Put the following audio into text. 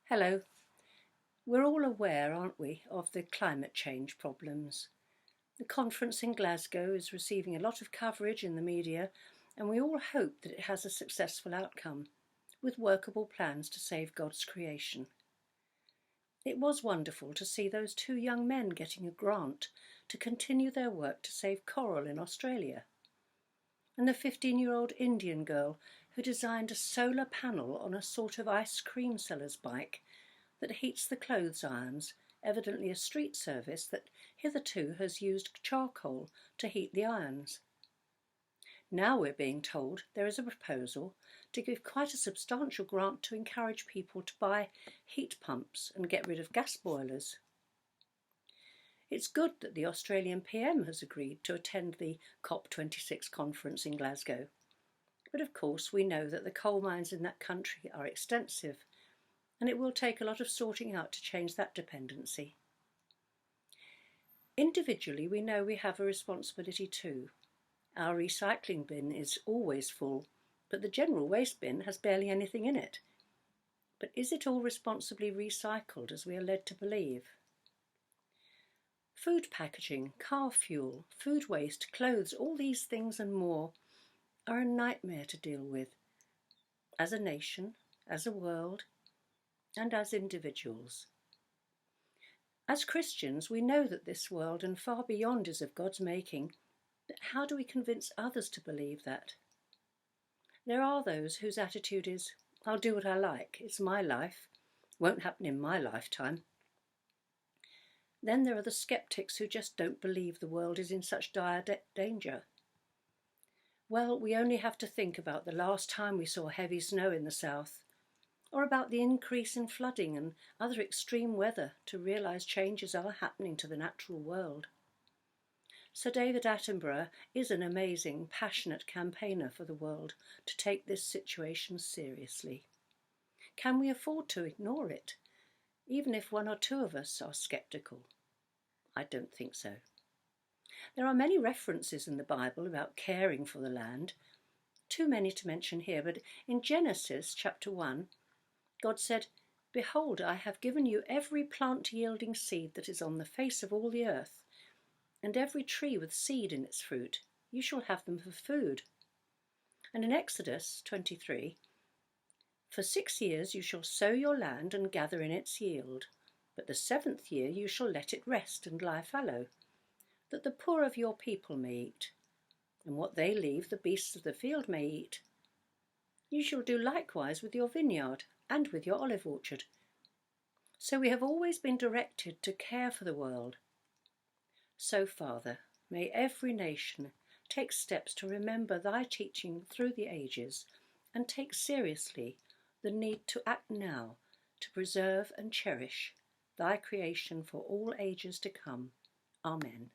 Hello. We're all aware, aren't we, of the climate change problems. The conference in Glasgow is receiving a lot of coverage in the media, and we all hope that it has a successful outcome, with workable plans to save God's creation. It was wonderful to see those two young men getting a grant to continue their work to save coral in Australia. And the 15-year-old Indian girl who designed a solar panel on a sort of ice cream seller's bike that heats the clothes irons, evidently a street service that hitherto has used charcoal to heat the irons. Now we're being told there is a proposal to give quite a substantial grant to encourage people to buy heat pumps and get rid of gas boilers. It's good that the Australian PM has agreed to attend the COP26 conference in Glasgow. But of course we know that the coal mines in that country are extensive, and it will take a lot of sorting out to change that dependency. Individually, we know we have a responsibility too. Our recycling bin is always full, but the general waste bin has barely anything in it. But is it all responsibly recycled, as we are led to believe? Food packaging, car fuel, food waste, clothes, all these things and more are a nightmare to deal with, as a nation, as a world, and as individuals. As Christians, we know that this world and far beyond is of God's making, but how do we convince others to believe that? There are those whose attitude is, I'll do what I like, it's my life, won't happen in my lifetime. Then there are the skeptics who just don't believe the world is in such dire danger. Well, we only have to think about the last time we saw heavy snow in the south, or about the increase in flooding and other extreme weather to realise changes are happening to the natural world. Sir David Attenborough is an amazing, passionate campaigner for the world to take this situation seriously. Can we afford to ignore it, even if one or two of us are sceptical? I don't think so. There are many references in the Bible about caring for the land, too many to mention here, but in Genesis chapter 1, God said, "Behold, I have given you every plant yielding seed that is on the face of all the earth, and every tree with seed in its fruit. You shall have them for food." And in Exodus 23, "For 6 years you shall sow your land and gather in its yield, but the 7th year you shall let it rest and lie fallow, that the poor of your people may eat, and what they leave the beasts of the field may eat. You shall do likewise with your vineyard and with your olive orchard." So we have always been directed to care for the world. So, Father, may every nation take steps to remember thy teaching through the ages and take seriously the need to act now to preserve and cherish thy creation for all ages to come. Amen.